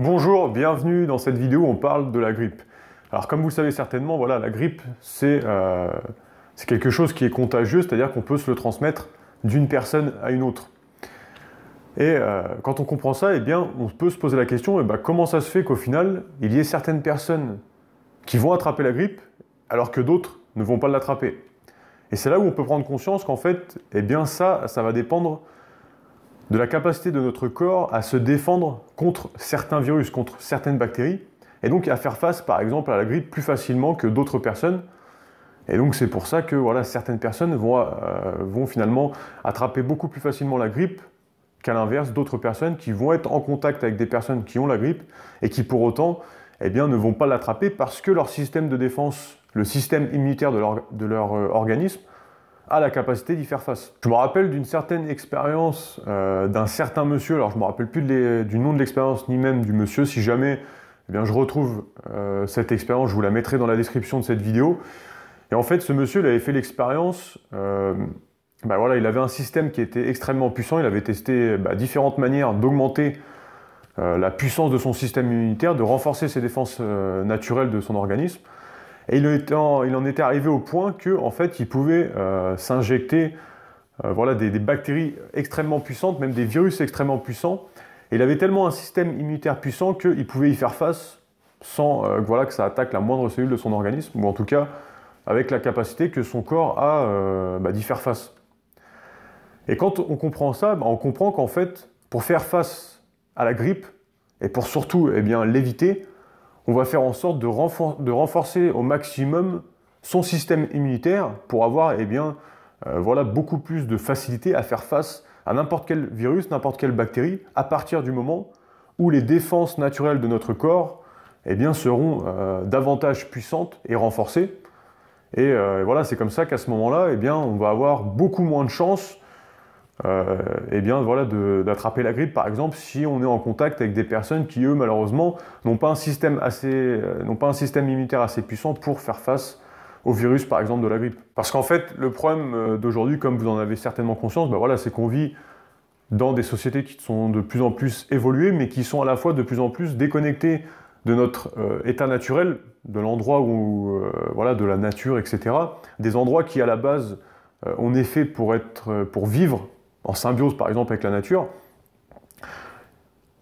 Bonjour, bienvenue dans cette vidéo où on parle de la grippe. Alors comme vous le savez certainement, voilà, la grippe c'est quelque chose qui est contagieux, c'est-à-dire qu'on peut se le transmettre d'une personne à une autre. Et quand on comprend ça, eh bien, on peut se poser la question, comment ça se fait qu'au final, il y ait certaines personnes qui vont attraper la grippe, alors que d'autres ne vont pas l'attraper. Et c'est là où on peut prendre conscience qu'en fait, eh bien ça va dépendre de la capacité de notre corps à se défendre contre certains virus, contre certaines bactéries, et donc à faire face par exemple à la grippe plus facilement que d'autres personnes. Et donc c'est pour ça que voilà, certaines personnes vont finalement attraper beaucoup plus facilement la grippe qu'à l'inverse d'autres personnes qui vont être en contact avec des personnes qui ont la grippe et qui pour autant eh bien, ne vont pas l'attraper parce que leur système de défense, le système immunitaire de leur organisme, a la capacité d'y faire face. Je me rappelle d'une certaine expérience d'un certain monsieur, alors je ne me rappelle plus du nom de l'expérience ni même du monsieur, si jamais eh bien, je retrouve cette expérience, je vous la mettrai dans la description de cette vidéo. Et en fait, ce monsieur, il avait fait l'expérience, voilà, il avait un système qui était extrêmement puissant, il avait testé différentes manières d'augmenter la puissance de son système immunitaire, de renforcer ses défenses naturelles de son organisme. Et il en était arrivé au point qu'en fait, il pouvait s'injecter des bactéries extrêmement puissantes, même des virus extrêmement puissants. Et il avait tellement un système immunitaire puissant qu'il pouvait y faire face sans que ça attaque la moindre cellule de son organisme, ou en tout cas avec la capacité que son corps a d'y faire face. Et quand on comprend ça, on comprend qu'en fait, pour faire face à la grippe, et pour surtout l'éviter, on va faire en sorte de renforcer au maximum son système immunitaire pour avoir beaucoup plus de facilité à faire face à n'importe quel virus, n'importe quelle bactérie, à partir du moment où les défenses naturelles de notre corps seront davantage puissantes et renforcées. Et c'est comme ça qu'à ce moment-là, on va avoir beaucoup moins de chances d'attraper la grippe, par exemple, si on est en contact avec des personnes qui, eux, malheureusement, n'ont pas un système immunitaire assez puissant pour faire face au virus, par exemple, de la grippe. Parce qu'en fait, le problème d'aujourd'hui, comme vous en avez certainement conscience, c'est qu'on vit dans des sociétés qui sont de plus en plus évoluées, mais qui sont à la fois de plus en plus déconnectées de notre état naturel, de l'endroit de la nature, etc. Des endroits qui, à la base, on est fait pour vivre en symbiose par exemple avec la nature.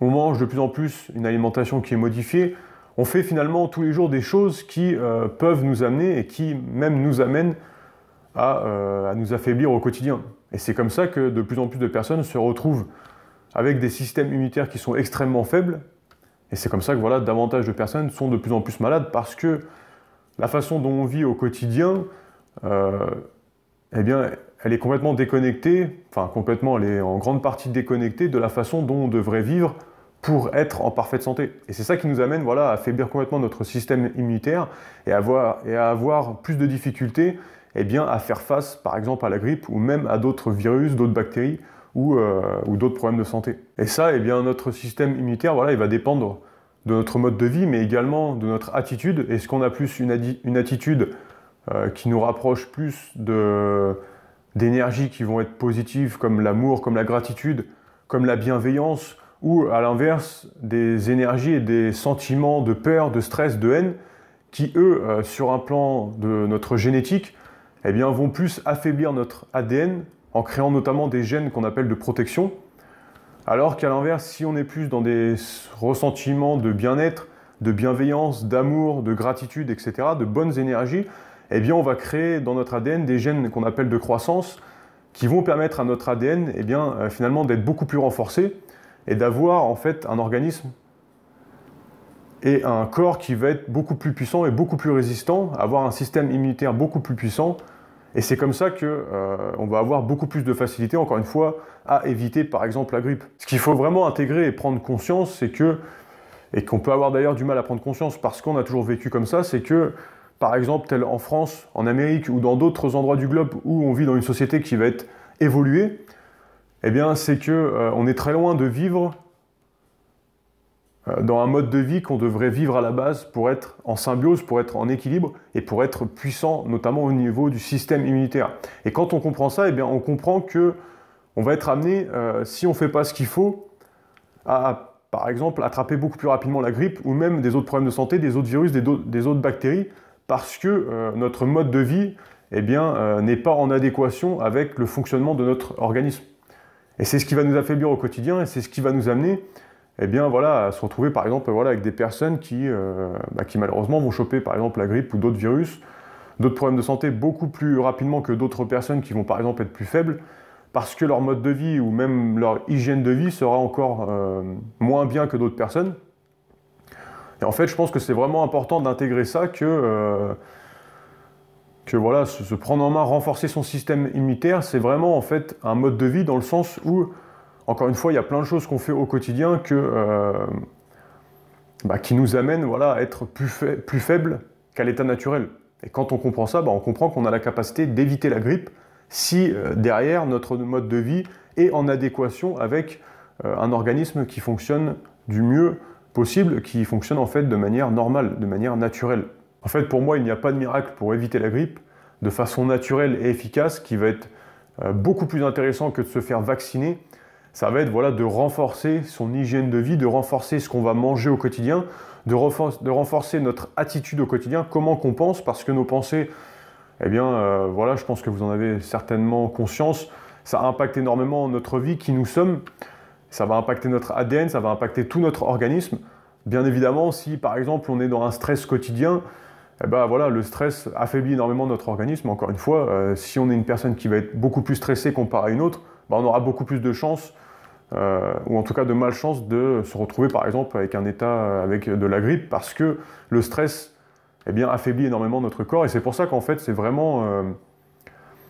On mange de plus en plus une alimentation qui est modifiée. On fait finalement tous les jours des choses qui peuvent nous amener et qui même nous amènent à nous affaiblir au quotidien. Et c'est comme ça que de plus en plus de personnes se retrouvent avec des systèmes immunitaires qui sont extrêmement faibles. Et c'est comme ça que davantage de personnes sont de plus en plus malades parce que la façon dont on vit au quotidien, elle est complètement déconnectée, elle est en grande partie déconnectée de la façon dont on devrait vivre pour être en parfaite santé. Et c'est ça qui nous amène à affaiblir complètement notre système immunitaire et à avoir plus de difficultés à faire face, par exemple, à la grippe ou même à d'autres virus, d'autres bactéries ou d'autres problèmes de santé. Et ça, notre système immunitaire, il va dépendre de notre mode de vie, mais également de notre attitude. Est-ce qu'on a plus une attitude qui nous rapproche plus d'énergies qui vont être positives, comme l'amour, comme la gratitude, comme la bienveillance, ou à l'inverse, des énergies et des sentiments de peur, de stress, de haine, qui eux, sur un plan de notre génétique, vont plus affaiblir notre ADN, en créant notamment des gènes qu'on appelle de protection, alors qu'à l'inverse, si on est plus dans des ressentiments de bien-être, de bienveillance, d'amour, de gratitude, etc., de bonnes énergies, on va créer dans notre ADN des gènes qu'on appelle de croissance qui vont permettre à notre ADN finalement d'être beaucoup plus renforcé et d'avoir en fait un organisme et un corps qui va être beaucoup plus puissant et beaucoup plus résistant, avoir un système immunitaire beaucoup plus puissant. Et c'est comme ça qu'on va avoir beaucoup plus de facilité, encore une fois, à éviter par exemple la grippe. Ce qu'il faut vraiment intégrer et prendre conscience, c'est que, et qu'on peut avoir d'ailleurs du mal à prendre conscience parce qu'on a toujours vécu comme ça, c'est que par exemple, tel en France, en Amérique ou dans d'autres endroits du globe où on vit dans une société qui va être évoluée, c'est qu'on est très loin de vivre dans un mode de vie qu'on devrait vivre à la base pour être en symbiose, pour être en équilibre et pour être puissant, notamment au niveau du système immunitaire. Et quand on comprend ça, on comprend qu'on va être amené, si on ne fait pas ce qu'il faut, à par exemple, attraper beaucoup plus rapidement la grippe ou même des autres problèmes de santé, des autres virus, des autres bactéries, parce que notre mode de vie n'est pas en adéquation avec le fonctionnement de notre organisme. Et c'est ce qui va nous affaiblir au quotidien et c'est ce qui va nous amener à se retrouver par exemple avec des personnes qui malheureusement vont choper par exemple la grippe ou d'autres virus, d'autres problèmes de santé beaucoup plus rapidement que d'autres personnes qui vont par exemple être plus faibles, parce que leur mode de vie ou même leur hygiène de vie sera encore moins bien que d'autres personnes. Et en fait, je pense que c'est vraiment important d'intégrer ça, que se prendre en main, renforcer son système immunitaire, c'est vraiment en fait un mode de vie dans le sens où, encore une fois, il y a plein de choses qu'on fait au quotidien qui nous amènent à être plus faibles qu'à l'état naturel. Et quand on comprend ça, on comprend qu'on a la capacité d'éviter la grippe si derrière notre mode de vie est en adéquation avec un organisme qui fonctionne du mieux possible, qui fonctionne en fait de manière normale, de manière naturelle. En fait, pour moi, il n'y a pas de miracle pour éviter la grippe de façon naturelle et efficace, qui va être beaucoup plus intéressant que de se faire vacciner. Ça va être de renforcer son hygiène de vie, de renforcer ce qu'on va manger au quotidien, de renforcer notre attitude au quotidien, comment qu'on pense, parce que nos pensées, je pense que vous en avez certainement conscience, ça impacte énormément notre vie, qui nous sommes, ça va impacter notre ADN, ça va impacter tout notre organisme. Bien évidemment, si par exemple on est dans un stress quotidien, le stress affaiblit énormément notre organisme. Encore une fois, si on est une personne qui va être beaucoup plus stressée comparée à une autre, on aura beaucoup plus de chances, ou en tout cas de malchance, de se retrouver par exemple avec un état avec de la grippe, parce que le stress affaiblit énormément notre corps. Et c'est pour ça qu'en fait c'est vraiment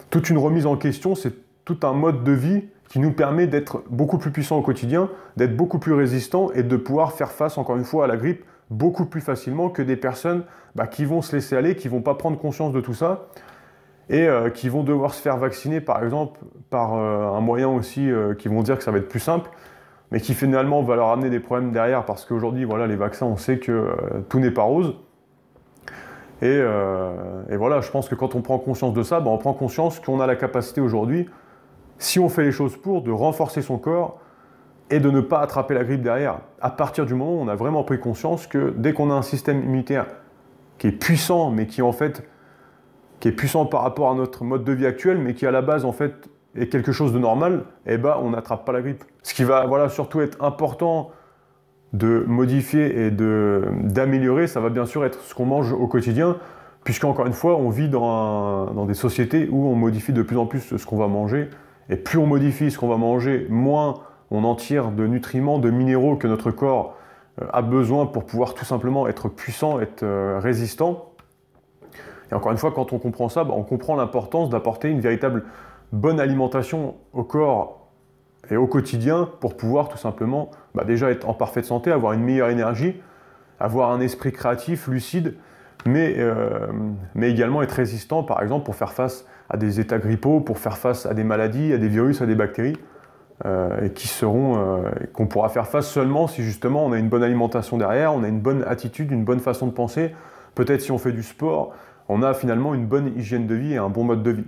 toute une remise en question, c'est tout un mode de vie qui nous permet d'être beaucoup plus puissant au quotidien, d'être beaucoup plus résistant et de pouvoir faire face encore une fois à la grippe beaucoup plus facilement que des personnes qui vont se laisser aller, qui vont pas prendre conscience de tout ça et qui vont devoir se faire vacciner par exemple par un moyen aussi qui vont dire que ça va être plus simple, mais qui finalement va leur amener des problèmes derrière, parce qu'aujourd'hui les vaccins, on sait que tout n'est pas rose. Et je pense que quand on prend conscience de ça, on prend conscience qu'on a la capacité aujourd'hui, si on fait les choses pour, de renforcer son corps et de ne pas attraper la grippe derrière. À partir du moment où on a vraiment pris conscience que dès qu'on a un système immunitaire qui est puissant, mais qui est puissant par rapport à notre mode de vie actuel, mais qui à la base en fait est quelque chose de normal, on n'attrape pas la grippe. Ce qui va surtout être important de modifier et d'améliorer, ça va bien sûr être ce qu'on mange au quotidien, puisqu'encore une fois, on vit dans des sociétés où on modifie de plus en plus ce qu'on va manger, et plus on modifie ce qu'on va manger, moins on en tire de nutriments, de minéraux que notre corps a besoin pour pouvoir tout simplement être puissant, être résistant. Et encore une fois, quand on comprend ça, on comprend l'importance d'apporter une véritable bonne alimentation au corps et au quotidien pour pouvoir tout simplement déjà être en parfaite santé, avoir une meilleure énergie, avoir un esprit créatif, lucide, mais également être résistant, par exemple, pour faire face à des états grippaux, pour faire face à des maladies, à des virus, à des bactéries, et qu'on pourra faire face seulement si justement on a une bonne alimentation derrière, on a une bonne attitude, une bonne façon de penser, peut-être si on fait du sport, on a finalement une bonne hygiène de vie et un bon mode de vie.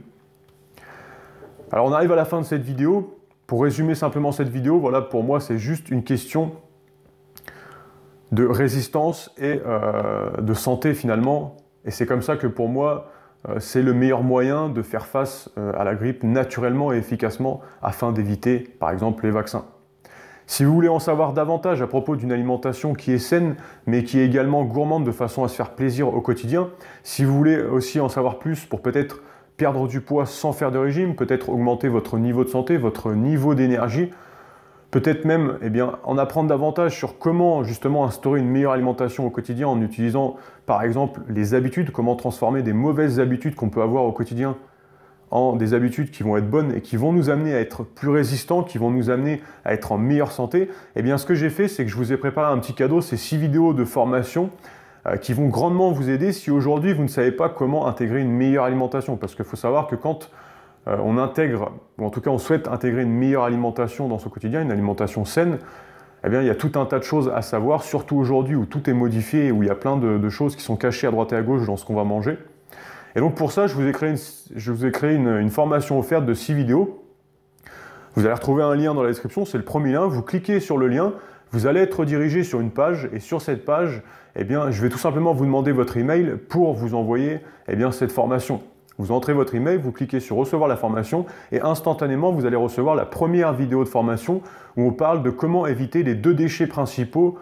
Alors on arrive à la fin de cette vidéo. Pour résumer simplement cette vidéo, pour moi c'est juste une question de résistance et de santé finalement. Et c'est comme ça que pour moi, c'est le meilleur moyen de faire face à la grippe naturellement et efficacement afin d'éviter par exemple les vaccins. Si vous voulez en savoir davantage à propos d'une alimentation qui est saine mais qui est également gourmande de façon à se faire plaisir au quotidien, si vous voulez aussi en savoir plus pour peut-être perdre du poids sans faire de régime, peut-être augmenter votre niveau de santé, votre niveau d'énergie, peut-être même en apprendre davantage sur comment justement instaurer une meilleure alimentation au quotidien en utilisant par exemple les habitudes, comment transformer des mauvaises habitudes qu'on peut avoir au quotidien en des habitudes qui vont être bonnes et qui vont nous amener à être plus résistants, qui vont nous amener à être en meilleure santé. Ce que j'ai fait, c'est que je vous ai préparé un petit cadeau, c'est 6 vidéos de formation qui vont grandement vous aider si aujourd'hui vous ne savez pas comment intégrer une meilleure alimentation. Parce qu'il faut savoir que quand on intègre, ou en tout cas on souhaite intégrer une meilleure alimentation dans son quotidien, une alimentation saine, il y a tout un tas de choses à savoir, surtout aujourd'hui où tout est modifié et où il y a plein de choses qui sont cachées à droite et à gauche dans ce qu'on va manger. Et donc pour ça, je vous ai créé une formation offerte de 6 vidéos. Vous allez retrouver un lien dans la description, c'est le premier lien. Vous cliquez sur le lien, vous allez être redirigé sur une page et sur cette page, eh bien, je vais tout simplement vous demander votre email pour vous envoyer cette formation. Vous entrez votre email, vous cliquez sur recevoir la formation et instantanément, vous allez recevoir la première vidéo de formation où on parle de comment éviter les 2 déchets principaux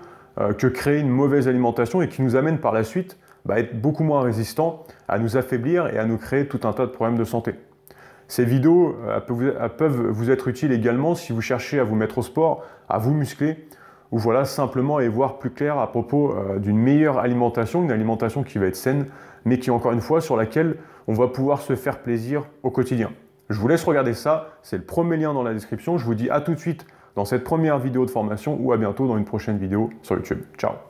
que crée une mauvaise alimentation et qui nous amènent par la suite à être beaucoup moins résistants, à nous affaiblir et à nous créer tout un tas de problèmes de santé. Ces vidéos peuvent vous être utiles également si vous cherchez à vous mettre au sport, à vous muscler, ou voilà, simplement y voir plus clair à propos d'une meilleure alimentation, une alimentation qui va être saine, mais qui, encore une fois, sur laquelle on va pouvoir se faire plaisir au quotidien. Je vous laisse regarder ça, c'est le premier lien dans la description. Je vous dis à tout de suite dans cette première vidéo de formation ou à bientôt dans une prochaine vidéo sur YouTube. Ciao!